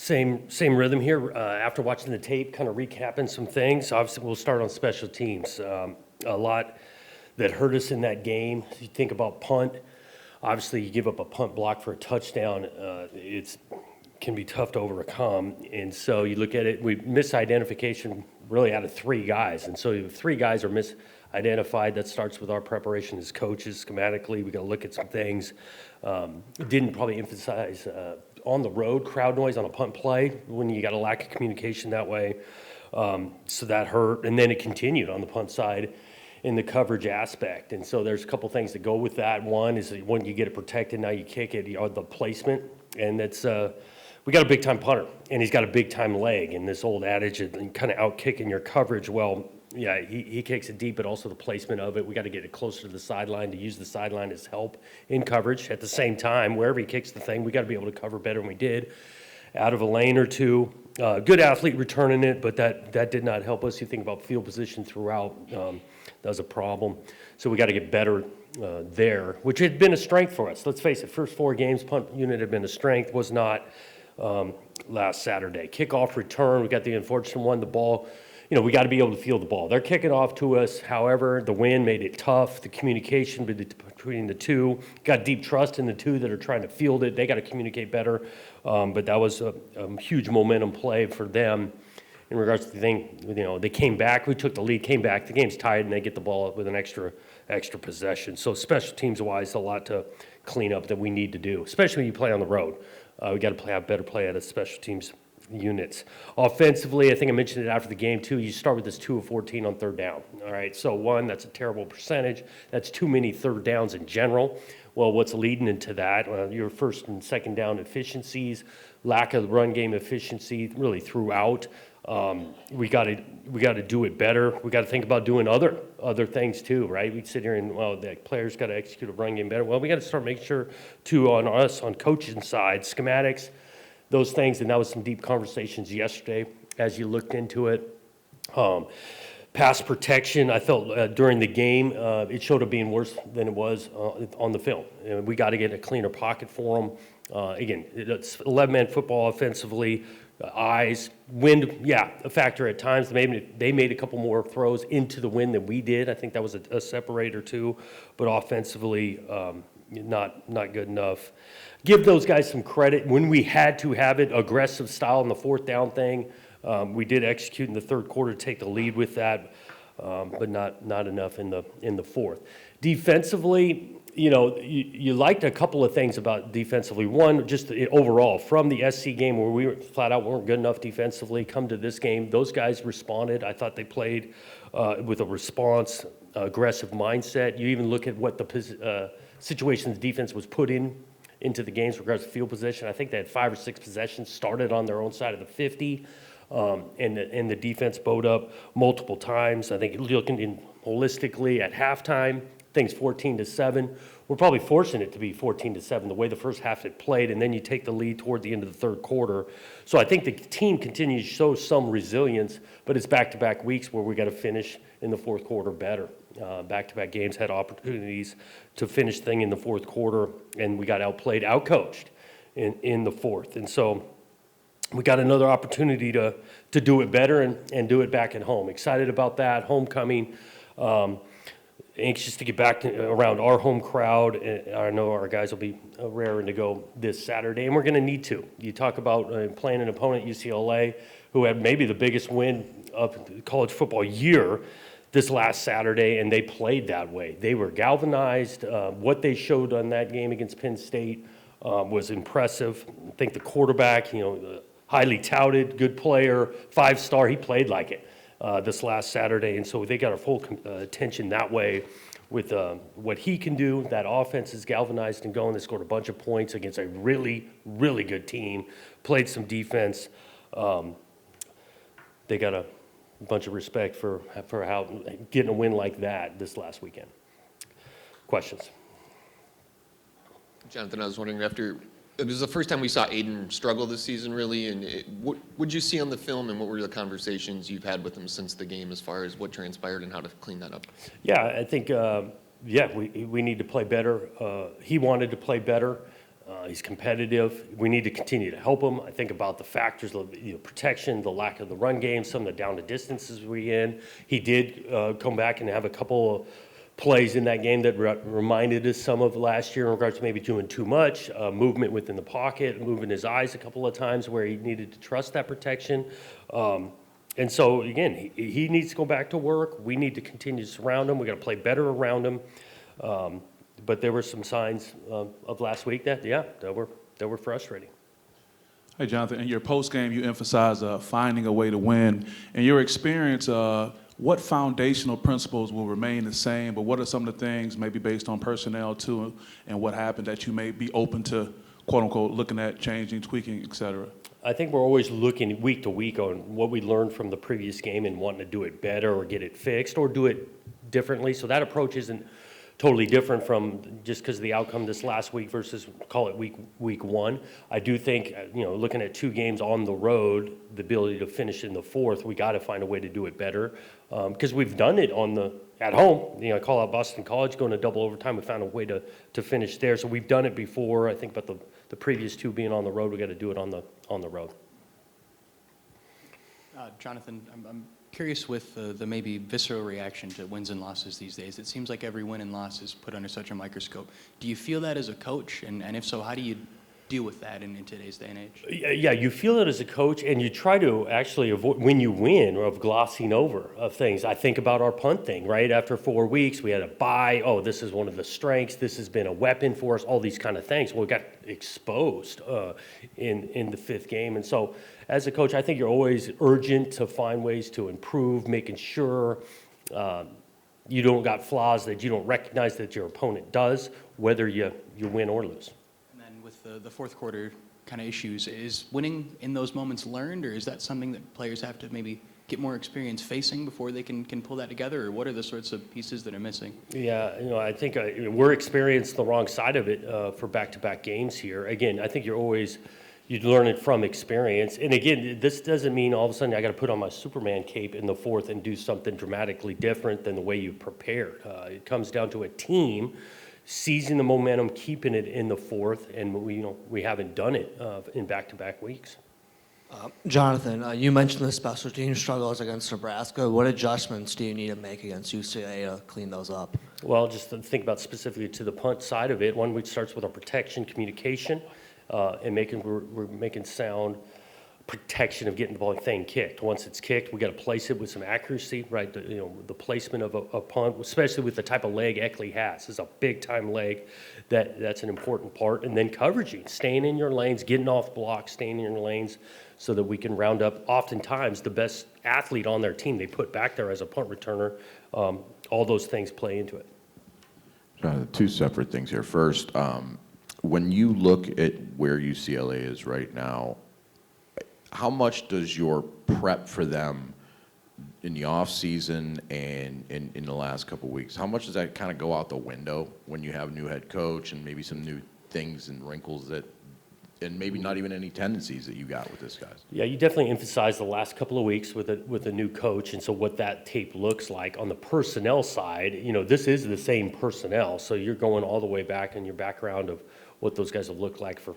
Same rhythm here. After watching the tape, kind of recapping some things. Obviously, we'll start on special teams. A lot that hurt us in that game. You think about punt. Obviously, you give up a punt block for a touchdown. It's can be tough to overcome. And so you look at it. We misidentification really out of three guys, and so if three guys are misidentified. That starts with our preparation as coaches. Schematically, we got to look at some things. Didn't probably emphasize on the road crowd noise on a punt play when you got a lack of communication that way. So that hurt, and then it continued on the punt side in the coverage aspect. And so there's a couple things that go with that. One is that when you get it protected, now you kick it, the placement, and that's we got a big time punter, and he's got a big time leg. And this old adage of kind of out kicking your coverage. Well, yeah, he kicks it deep, but also the placement of it. We got to get it closer to the sideline to use the sideline as help in coverage. At the same time, wherever he kicks the thing, we got to be able to cover better than we did. Out of a lane or two, good athlete returning it, but that did not help us. You think about field position throughout, that was a problem. So we got to get better there, which had been a strength for us. Let's face it, first 4 games, punt unit had been a strength, was not last Saturday. Kickoff return, we got the unfortunate one, the ball. We got to be able to field the ball. They're kicking off to us. However, the wind made it tough. The communication between the two, got deep trust in the two that are trying to field it. They got to communicate better. But that was a huge momentum play for them in regards to the thing. They came back. We took the lead, came back. The game's tied, and they get the ball up with an extra possession. So special teams-wise, a lot to clean up that we need to do, especially when you play on the road. We got to have better play out of special teams units. Offensively, I think I mentioned it after the game too, you start with this 2 of 14 on third down. All right, so one, that's a terrible percentage. That's too many third downs in general. Well, what's leading into that? Your first and second down efficiencies, lack of run game efficiency really throughout. We got to do it better. We got to think about doing other things too, right? We sit here and, well, the players got to execute a run game better. Well, we got to start making sure too on us, on coaching side, schematics, those things, and that was some deep conversations yesterday as you looked into it. Pass protection, I felt during the game, it showed up being worse than it was on the film. We got to get a cleaner pocket for them. Again, it's 11-man football offensively, eyes, wind, yeah, a factor at times. They made a couple more throws into the wind than we did. I think that was a separator too, but offensively, not good enough. Give those guys some credit. When we had to have it, aggressive style in the fourth down thing, we did execute in the third quarter to take the lead with that, but not enough in the fourth. Defensively, you liked a couple of things about defensively. One, just overall, from the SC game where we flat out weren't good enough defensively, come to this game, those guys responded. I thought they played with a response, aggressive mindset. You even look at what the situation the defense was put into the games in regards to field position. I think they had 5 or 6 possessions started on their own side of the 50, and the defense bowed up multiple times. I think looking holistically at halftime, things 14-7. We're probably forcing it to be 14-7 the way the first half had played, and then you take the lead toward the end of the third quarter. So I think the team continues to show some resilience, but it's back-to-back weeks where we got to finish in the fourth quarter better. Back-to-back games had opportunities to finish thing in the fourth quarter, and we got outplayed, outcoached in the fourth. And so we got another opportunity to do it better and do it back at home. Excited about that, homecoming. Anxious to get back around our home crowd. I know our guys will be raring to go this Saturday, and we're going to need to. You talk about playing an opponent, UCLA, who had maybe the biggest win of the college football year this last Saturday, and they played that way. They were galvanized. What they showed on that game against Penn State was impressive. I think the quarterback, highly touted, good player, 5-star, he played like it this last Saturday, and so they got our full attention that way with what he can do. That offense is galvanized and going. They scored a bunch of points against a really, really good team, played some defense. They got a bunch of respect for how getting a win like that this last weekend. Questions? Jonathan, I was wondering, it was the first time we saw Aiden struggle this season, really, and what would you see on the film, and what were the conversations you've had with him since the game as far as what transpired and how to clean that up? Yeah, I think, we need to play better. He wanted to play better. He's competitive. We need to continue to help him. I think about the factors of protection, the lack of the run game, some of the down to distances we in. He did come back and have a couple of plays in that game that reminded us some of last year in regards to maybe doing too much, movement within the pocket, moving his eyes a couple of times where he needed to trust that protection. And so, again, he needs to go back to work. We need to continue to surround him. We got to play better around him. But there were some signs of last week that were frustrating. Hey, Jonathan, in your post-game, you emphasize finding a way to win. In your experience, what foundational principles will remain the same, but what are some of the things, maybe based on personnel too, and what happened that you may be open to, quote-unquote, looking at, changing, tweaking, et cetera? I think we're always looking week to week on what we learned from the previous game and wanting to do it better or get it fixed or do it differently. So that approach isn't totally different from just because of the outcome this last week versus call it week one. I do think, looking at 2 games on the road, the ability to finish in the fourth, we got to find a way to do it better because we've done it at home. I call out Boston College going to double overtime. We found a way to finish there. So we've done it before. I think, but the previous 2 being on the road, we got to do it on the road. Jonathan, I'm curious with the maybe visceral reaction to wins and losses these days. It seems like every win and loss is put under such a microscope. Do you feel that as a coach? And if so, how do you deal with that in today's day and age? Yeah, you feel it as a coach, and you try to actually avoid, when you win, of glossing over of things. I think about our punt thing, right? After 4 weeks, we had a bye. Oh, this is one of the strengths. This has been a weapon for us, all these kind of things. Well, we got exposed in the 5th game. And so as a coach, I think you're always urgent to find ways to improve, making sure you don't got flaws that you don't recognize that your opponent does, whether you win or lose. The fourth quarter kind of issues, is winning in those moments learned, or is that something that players have to maybe get more experience facing before they can pull that together, or what are the sorts of pieces that are missing? Yeah, I think we're experienced the wrong side of it for back-to-back games here. Again, I think you learn it from experience. And again, this doesn't mean all of a sudden I got to put on my Superman cape in the fourth and do something dramatically different than the way you prepared. It comes down to a team seizing the momentum, keeping it in the fourth, and we haven't done it in back-to-back weeks. Jonathan, you mentioned the special team struggles against Nebraska. What adjustments do you need to make against UCLA to clean those up? Well, just to think about specifically to the punt side of it, one which starts with our protection, communication, and we're making sound protection of getting the ball thing kicked. Once it's kicked, we got to place it with some accuracy, right? The placement of a punt, especially with the type of leg Eckley has. It's a big-time leg. That's an important part. And then coveraging, staying in your lanes, getting off blocks, staying in your lanes so that we can round up oftentimes the best athlete on their team they put back there as a punt returner. All those things play into it. 2 separate things here. First, when you look at where UCLA is right now, how much does your prep for them in the off season and in the last couple of weeks, how much does that kind of go out the window when you have a new head coach and maybe some new things and wrinkles and maybe not even any tendencies that you got with this guys? Yeah, you definitely emphasize the last couple of weeks with a new coach, and so what that tape looks like on the personnel side. This is the same personnel, so you're going all the way back in your background of what those guys have looked like for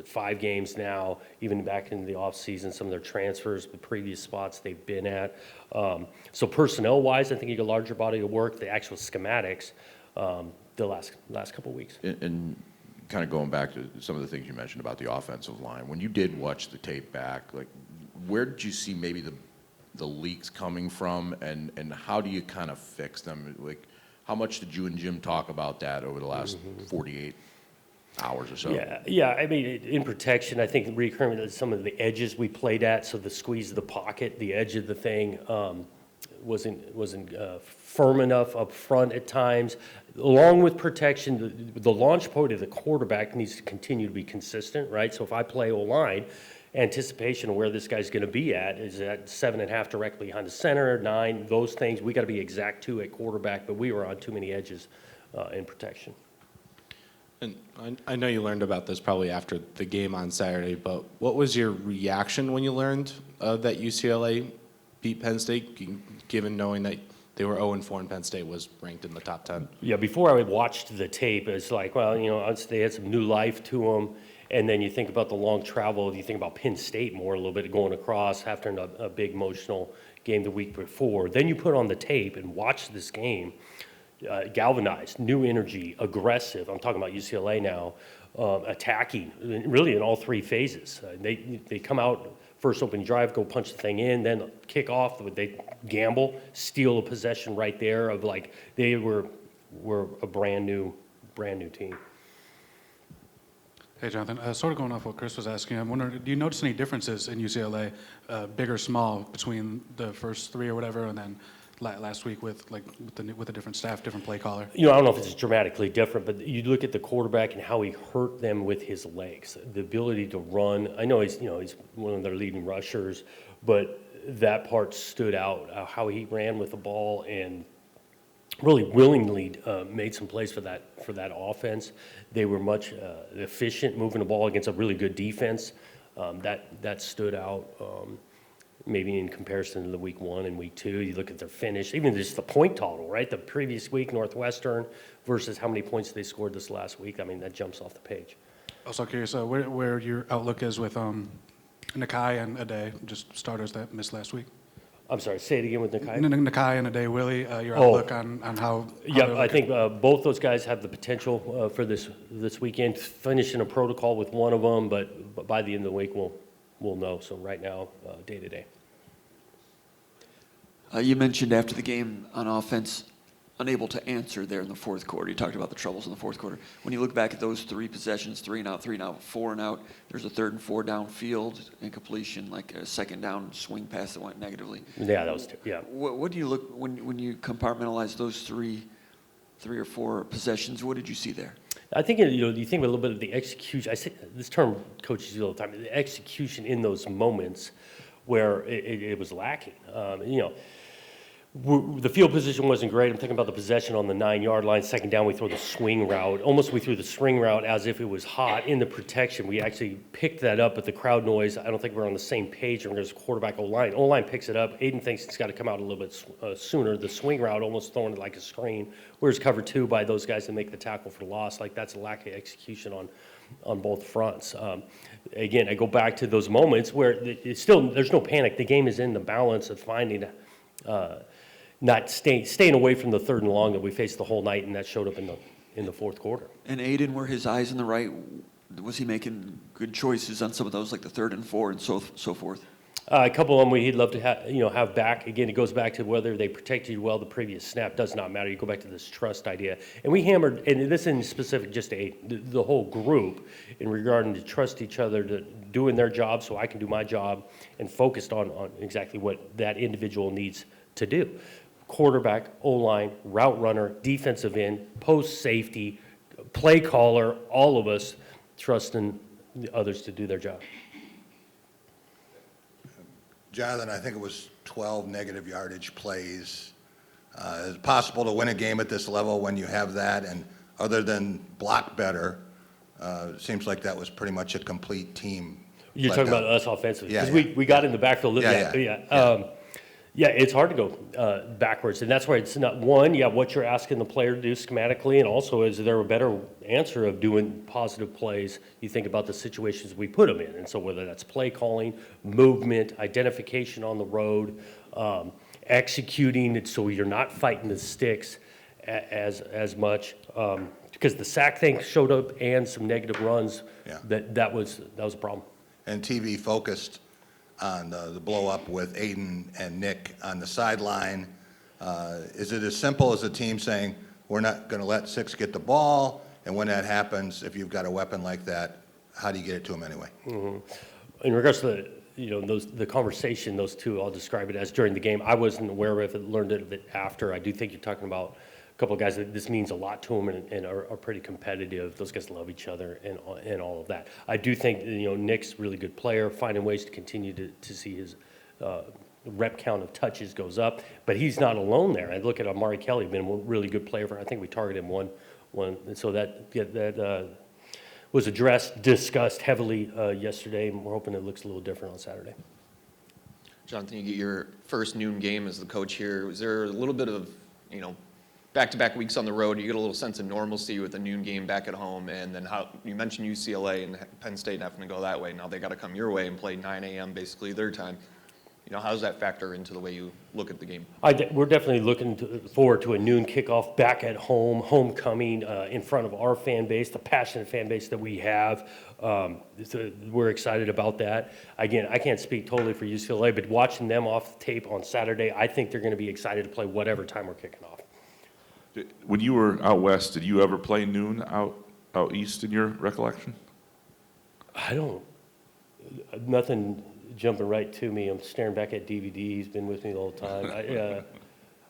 5 games now, even back in the offseason, some of their transfers, the previous spots they've been at. So personnel-wise, I think you get a larger body of work, the actual schematics, the last couple of weeks. And kind of going back to some of the things you mentioned about the offensive line, when you did watch the tape back, like where did you see maybe the leaks coming from, and how do you kind of fix them? Like, how much did you and Jim talk about that over the last 48 hours or so? Yeah. I mean, in protection, I think recurring some of the edges we played at, so the squeeze of the pocket, the edge of the thing wasn't firm enough up front at times. Along with protection, the launch point of the quarterback needs to continue to be consistent, right? So if I play O-line, anticipation of where this guy's going to be at is at 7.5 directly behind the center, 9, those things. We got to be exact 2 at quarterback, but we were on too many edges in protection. And I know you learned about this probably after the game on Saturday, but what was your reaction when you learned that UCLA beat Penn State, given knowing that they were 0-4 and Penn State was ranked in the top 10. Yeah, before I watched the tape, it's like, well, they had some new life to them. And then you think about the long travel, you think about Penn State more a little bit going across after a big emotional game the week before. Then you put on the tape and watch this game, galvanized, new energy, aggressive. I'm talking about UCLA now, attacking, really in all three phases. They come out, first opening drive, go punch the thing in, then kick off, they gamble, steal a possession right there of like, they were a brand new team. Hey, Jonathan, sort of going off what Chris was asking, I'm wondering, do you notice any differences in UCLA, big or small, between the first three or whatever, and then last week with a different staff, different play caller? I don't know if it's dramatically different, but you look at the quarterback and how he hurt them with his legs, the ability to run. I know he's one of their leading rushers, but that part stood out, how he ran with the ball and really willingly made some plays for that offense. They were much efficient moving the ball against a really good defense. That stood out. Maybe in comparison to the week 1 and week 2, you look at their finish, even just the point total, right? The previous week, Northwestern, versus how many points they scored this last week. I mean, that jumps off the page. Also curious where your outlook is with Nakai and Ade, just starters that missed last week. I'm sorry, say it again with Nakai. Nakai and Ade Willie, your outlook on how Yeah, I think both those guys have the potential for this weekend, finishing a protocol with one of them, but by the end of the week, we'll know. So right now, day to day. You mentioned after the game on offense, unable to answer there in the fourth quarter. You talked about the troubles in the fourth quarter. When you look back at those 3 possessions, 3 and out, 4 and out, there's a 3rd and 4 downfield incompletion, like a 2nd down swing pass that went negatively. Yeah, that was yeah. What do you look when you compartmentalize those three or 4 possessions? What did you see there? I think you think a little bit of the execution. I say this term coaches use all the time. The execution in those moments where it was lacking. The field position wasn't great. I'm thinking about the possession on the 9-yard line. 2nd down, we throw the swing route. Almost we threw the swing route as if it was hot in the protection. We actually picked that up, but the crowd noise, I don't think we're on the same page. And there's quarterback O-line. O-line picks it up. Aiden thinks it's got to come out a little bit sooner. The swing route almost throwing it like a screen. Where's cover 2 by those guys that make the tackle for loss. Like that's a lack of execution on both fronts. Again, I go back to those moments where it's still, there's no panic. The game is in the balance of finding not staying away from the 3rd and long that we faced the whole night, and that showed up in the fourth quarter. And Aiden, were his eyes in the right? Was he making good choices on some of those, like the 3rd and 4 and so forth? A couple of them he'd love to have back. Again, it goes back to whether they protected you well the previous snap. Does not matter. You go back to this trust idea. And we hammered, and this isn't specific just to the whole group, in regarding to trust each other, to doing their job so I can do my job, and focused on exactly what that individual needs to do. Quarterback, O-line, route runner, defensive end, post safety, play caller, all of us trusting the others to do their job. Jonathan, I think it was 12 negative yardage plays. Is it possible to win a game at this level when you have that? And other than block better, it seems like that was pretty much a complete team. You're talking about us offensively, Yeah, because yeah. we got in the backfield. Yeah. Yeah, it's hard to go backwards, and that's why it's not one. Yeah, what you're asking the player to do schematically, and also is there a better answer of doing positive plays? You think about the situations we put them in, and so whether that's play calling, movement, identification on the road, executing it so you're not fighting the sticks as much. Because the sack thing showed up and some negative runs. Yeah. That was a problem. And TV focused on the blow-up with Aiden and Nick on the sideline. Is it as simple as a team saying, we're not going to let 6 get the ball, and when that happens, if you've got a weapon like that, how do you get it to them anyway? Mm-hmm. In regards to the conversation, those two, I'll describe it as during the game. I wasn't aware of it, learned it a bit after. I do think you're talking about a couple of guys that this means a lot to them and are pretty competitive. Those guys love each other and all of that. I do think Nick's a really good player, finding ways to continue to see his rep count of touches goes up, but he's not alone there. I look at Amari Kelly, been a really good player for. I think we targeted him one, and so that was addressed, discussed heavily yesterday, and we're hoping it looks a little different on Saturday. Jonathan, you get your first noon game as the coach here. Was there a little bit of, back-to-back weeks on the road, you get a little sense of normalcy with a noon game back at home, and then how you mentioned UCLA and Penn State having to go that way. Now they got to come your way and play 9 a.m. basically their time. How does that factor into the way you look at the game? We're definitely looking forward to a noon kickoff back at home, homecoming in front of our fan base, the passionate fan base that we have. So we're excited about that. Again, I can't speak totally for UCLA, but watching them off tape on Saturday, I think they're going to be excited to play whatever time we're kicking off. When you were out west, did you ever play noon out east in your recollection? Nothing jumping right to me. I'm staring back at DVD. He's been with me the whole time.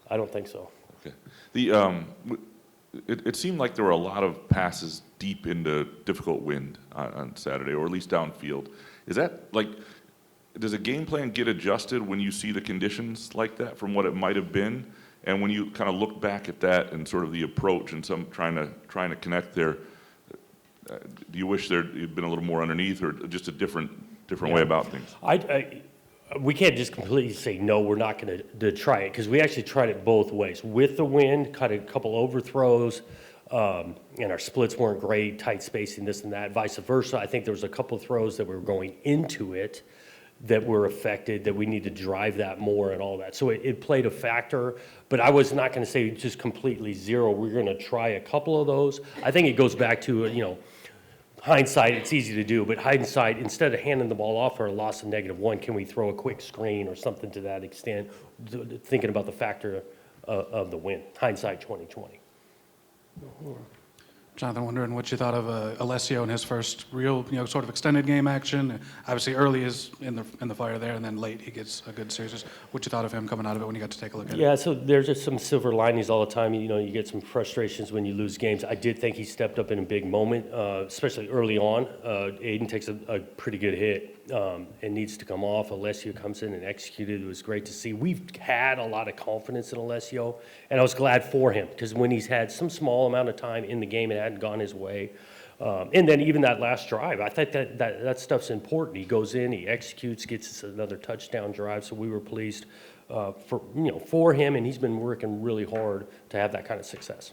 I don't think so. Okay. It seemed like there were a lot of passes deep into difficult wind on Saturday, or at least downfield. Is that does a game plan get adjusted when you see the conditions like that from what it might have been? And when you kind of look back at that and sort of the approach and some trying to connect there, do you wish there'd been a little more underneath, or just a different way about things? We can't just completely say, no, we're not going to try it, because we actually tried it both ways. With the wind, cut a couple overthrows, and our splits weren't great, tight spacing, this and that, vice versa. I think there was a couple of throws that were going into it that were affected, that we need to drive that more and all that. So it played a factor, but I was not going to say just completely zero. We're going to try a couple of those. I think it goes back to, hindsight, it's easy to do, but hindsight, instead of handing the ball off for a loss of -1, can we throw a quick screen or something to that extent, thinking about the factor of the win. Hindsight 2020. Jonathan, wondering what you thought of Alessio in his first real, sort of extended game action. Obviously, early is in the fire there, and then late he gets a good series. Just what you thought of him coming out of it when you got to take a look at it? Yeah, so there's just some silver linings all the time. You get some frustrations when you lose games. I did think he stepped up in a big moment, especially early on. Aiden takes a pretty good hit and needs to come off. Alessio comes in and executed. It was great to see. We've had a lot of confidence in Alessio, and I was glad for him, because when he's had some small amount of time in the game and hadn't gone his way, and then even that last drive, I think that stuff's important. He goes in, he executes, gets us another touchdown drive, so we were pleased for him, and he's been working really hard to have that kind of success.